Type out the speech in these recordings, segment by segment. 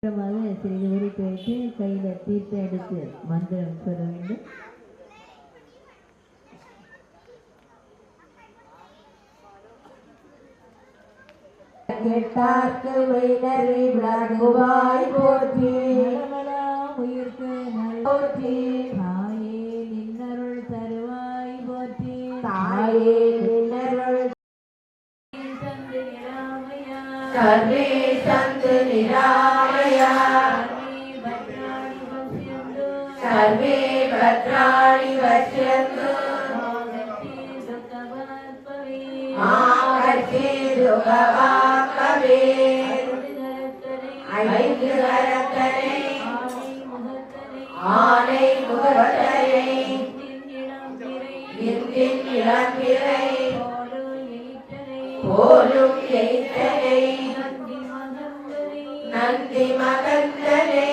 சிறிது உரித்து வைத்து கையில தீர்த்து எடுத்து மந்திரம் சொல்ல வேண்டும். கேட்டார்க்கு வைனரை விளங்குவாய் போற்றி உயிர்க்கு போற்றி தாயே நின்னருள் தருவாய் போற்றி தாயே நின்னருள் சந்து நிராமயா சர்வே சந்து நிராமயா சர்வே பத்ராணி பஷ்யந்து ஆகர்ஷே சுகவாக்கவே ஐந்து கரத்தனை ஆனை முகத்தனை இந்தின் இளம்பிறை போலும் எய்த்தனை நந்தி மகந்தனை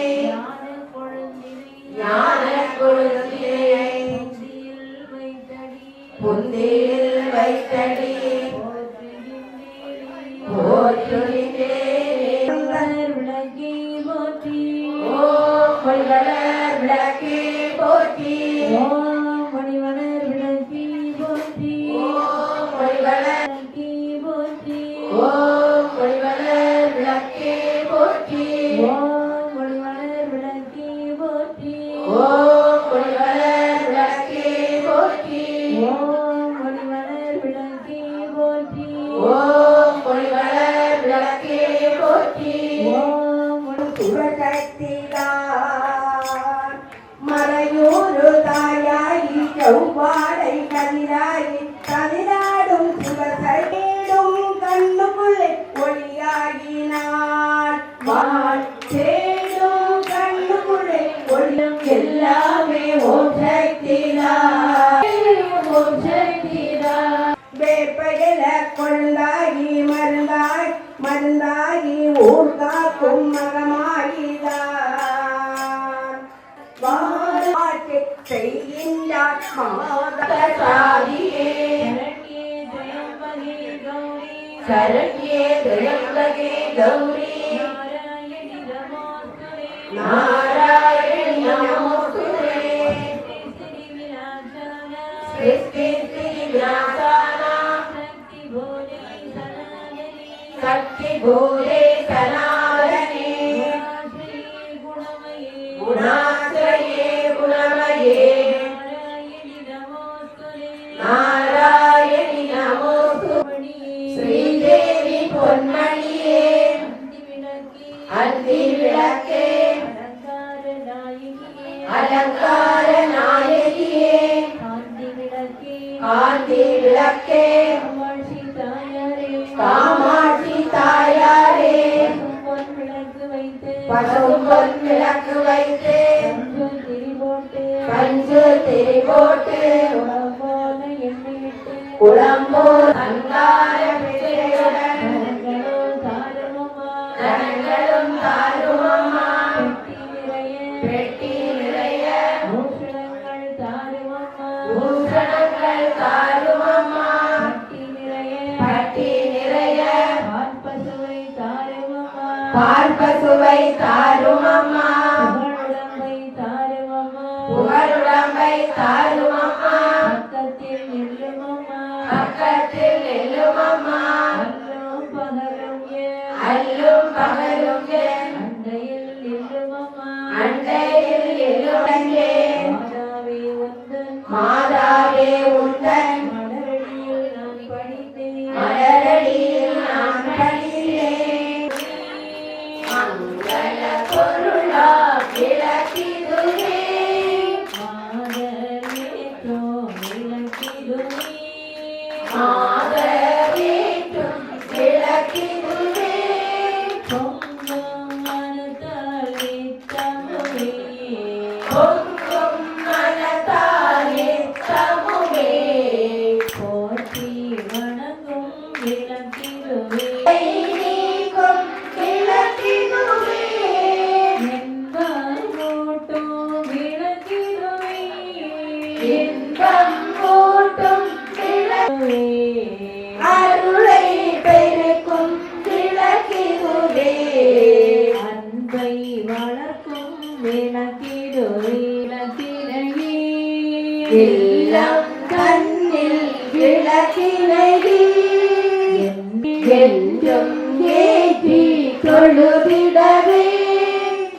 ஞான கொழுந்தினை புந்தியில் வைத்தடி விளக்கி போற்றி ஓம் மணிவளர் விளக்கே போற்றி ஓம் மணிவளர் விளக்கி போற்றி ஓம் மணிவளர் விளக்கி போற்றி ஓம் மணிவளர் விளக்கே போற்றி ஓம் மணிவளர் விளக்கி போற்றி ஓம் மணிவளர் விளக்கே போற்றி ஓம் மணிவளர் விளக்கி போற்றி ஓம் மணிவளர் விளக்கே போற்றி ஓம் சிவசக்திதான் மறையூரு தாயாயி செவ்வாடை கதிராயி கதிராடும் சிவசைடும் கண்ணுக்குள்ளே ஒளியாகினான் தேடும் கண்ணுக்குள்ளே ஒளியும் எல்லாமே ஓம் சக்திதான் ஓம் சக்திதான் வேப்பையில கொண்டாகி மருந்தாய் மருந்தாகி ஊர் காக்கும் மகமாகிதான் வாழாட்சி செய்கின்றார் மாதசாரியே சரண்யே திரையுலகே கௌரி நாராயணி நமோஸ்துதே சிருஷ்டி விநாசானா சக்தி போலே சனாதனே குணாஸ்ரயே குணமயே நாராயணி நமோஸ்துதே ஸ்ரீதேவி பொன்மணியே அந்தி விளக்கே அலங்கார நாயகியே காந்தி விளக்கே காமாட்சி தாயாரே பசும் பொன் விளக்கு வைத்து பஞ்சு திரி போட்டு குளம்போ அங்கார பிள்ளையுடன் தனங்களும் தாருமம்மா பெட்டி நிறைய பூஷணங்கள் தாருமம்மா பட்டி நிறைய பார்ப்பசுவை தாருமம்மா புகழுடம்பை தாருமம்மா பக்கத்தில் நில்லுமம்மா அல்லும் பகலும் அண்டையில் நில்லுடங்கே மாதாவே உந்தன் மலரடியில் நான் படித்தேன் மங்கள பொருளா விளக்கிதுவே மாதவேற்றும் விளக்கிதுவே பொங்கும் மனத்தால் நித்தமுமே போற்றி வணங்கும் விளக்கிடுவே நீக்கும் விளக்கிதுவே வளர்க்கும் விளக்கிடுவே விளக்கினையே இல்லம் தன்னில் விளக்கினையே என்றும் ஏற்றி தொழுதிடவே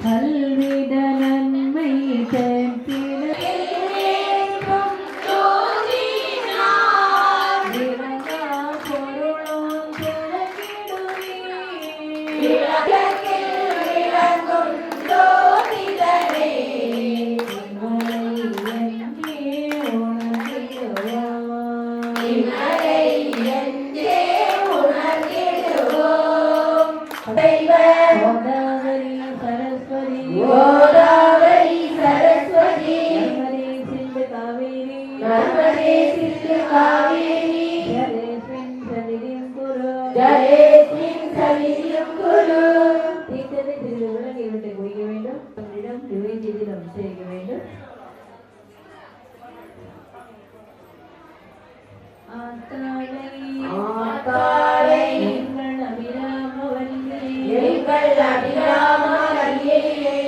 கல்விட நன்மை சேர்த்திட என்றும் ஜோதினார் விளங்கா பொருளும் விளக்கிடுவே விளக்கில் விளங்கும் ஜோதிடரே இம்மலை என்றே உணர்ந்திடுவோம் கோதாவரி சரஸ்வதி கோதாவரி சரஸ்வதி நர்மதே சிந்து காவேரி நர்மதே சிந்து காவேரி ஜலேஸ்மின் சன்னிதிம் குரு ஜலேஸ்மின் சன்னிதிம் குரு தீர்த்தத்தை சிறிது விலகி விட்டு குடிக்க வேண்டும் நம்மிடம் நிவேதிதம் செய்ய வேண்டும் ஆத்தாளை எங்கள் அபிராமவல்லியே எங்கள் அபிராமவல்லியே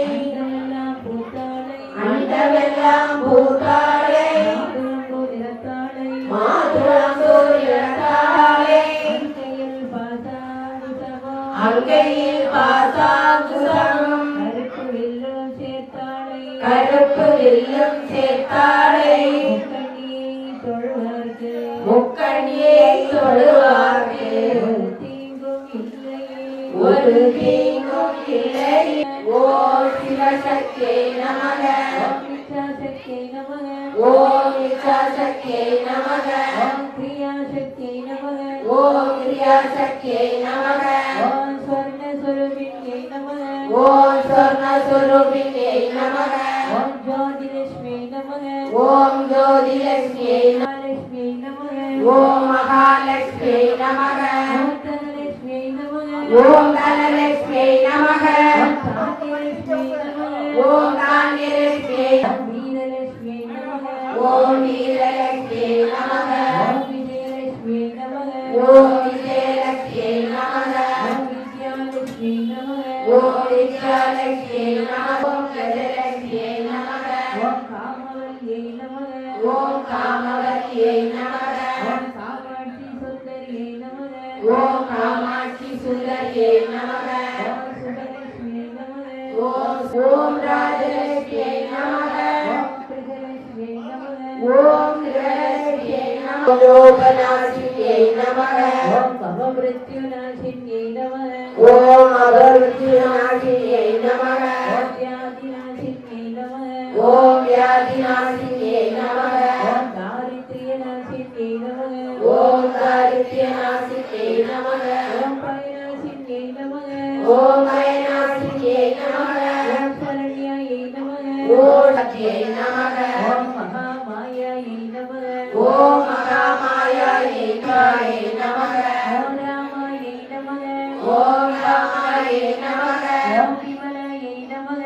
அண்டமெல்லாம் பூத்தாளை அண்டமெல்லாம் பூத்தாளை மாதுளம்பூ நிறத்தாளை மாதுளம்பூ நிறத்தாளை அங்கையில் பாசாங்குசமம் அங்கையில் பாசாங்குசமும் கருப்பு வில்லும் சேர்த்தாளை கருப்பு வில்லும் சேர்த்தாளை முக்கண்ணியை தொழுவார்க்கு முக்கண்ணியை தொழுவார்க்கு ஒரு தீங்கும் இல்லையே ஒரு தீங்கும் இல்லை. ஓம் சிவசக்தியை நமக ஓம் இச்சாசக்தியை நமக ஓம் இச்சாசக்தியை நமக ஓம் கிரியாசக்தியை நமக ஓம் கிரியாசக்தியை நமக ஓம் ஸ்வர்ணஸ்வரூபிணியை நமக ஓம் சொர்ணஸ்வரூபிணியை நமக ஓம் ஜோதிலட்சுமியை நமக ஓம் ஜோதிலட்சுமியை மகாலட்சுமியை நமக ஓம் மகாலட்சுமியை நமக ஓம் தனலட்சுமியை நமக ஓம் தனலட்சுமியை நமக ஓம் சாந்திலட்சுமியை நமக ஓம் தானியலட்சுமியை ஓம் வீரலட்சுமியை நமக ஓம் வீரலட்சுமியை நமக ஓம் விஜயலட்சுமியை நமக ஓம் விஜயலட்சுமியை நமக ஓம் வித்யாலட்சுமியை நமக ஓம் வித்யாலட்சுமியை நமக ஓம் கஜலட்சுமியை நமக ஓம் காமவல்லியை நமக ஓம் காமவல்லியை நமக ஓம் காமாட்சி சுந்தரியை நமக ஓம் காமாட்சி சுந்தரியை நமக ஓம் சுபலட்சுமியை நமக ஓம் ராஜலட்சுமியை நமக ஓம் கிருஷ்ணலட்சுமியை நமக ஓம் கிரகலட்சுமியை நமக லோகநாசினியை நமக ஓம் பவமிருத்யுநாசின்யை நமக ஓம் அபருத்யுநாசினியை நமக ஓம் வியாதிநாசின்யை நமக ஓம் வியாதிநாசினியை நமக ஓம் தாரித்ரியநாசின்யை நமக ஓம் தாரித்யநாசினியை நமக ஓம் பயநாசின்யை நமக ஓம் பயநாசினியை நமக ஓம் சரண்யாயை நமக ஓம் சக்தியை நமக ஓம் மகாமாயாயை நமக ஓம் மகாமாயாயை நமக ஓம் ராமாயை நமக ஓம் ராமாயை நமக ஓம் விமலாயை நமக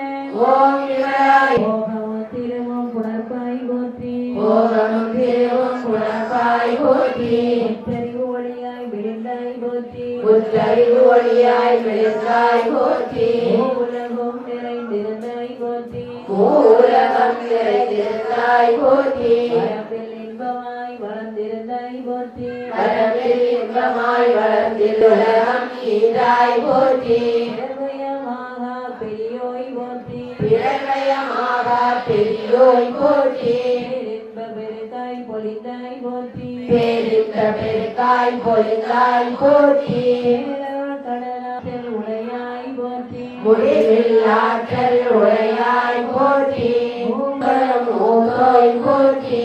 ஓம் விமலாய ஓம் திருமம் புணர்பாய் போற்றி ஓம் தேவம் குணப்பாய் போற்றி முத்தறிவு ஒளியாய் விழுந்தாய் போற்றி புத்தறிவு ஒளியாய் விழுந்தாய் போற்றி உலகம் நிறைந்திருந்தாய் போற்றி பூலகம் நிறைந்திருந்தாய் போற்றி வரப்பில் இன்பமாய் வளர்ந்திருந்தாய் போற்றி வரவில் இன்பமாய் வளர்ந்திருலகம் ஈந்தாய் போற்றி நிர்பயமாக பெரியோய் போற்றி பிரளயமாக பெரியோய் போற்றி பேரின்ப பெருகாய் பொலிந்தாய் போற்றி பேரித்த பெருக்காய் பொலிந்தாய் போற்றி பேரருள் கடலாற்றல் உடையாய் போற்றி முடிவில் ஆற்றல் உடையாய் போற்றி மூங்கலம் மூதோய் போற்றி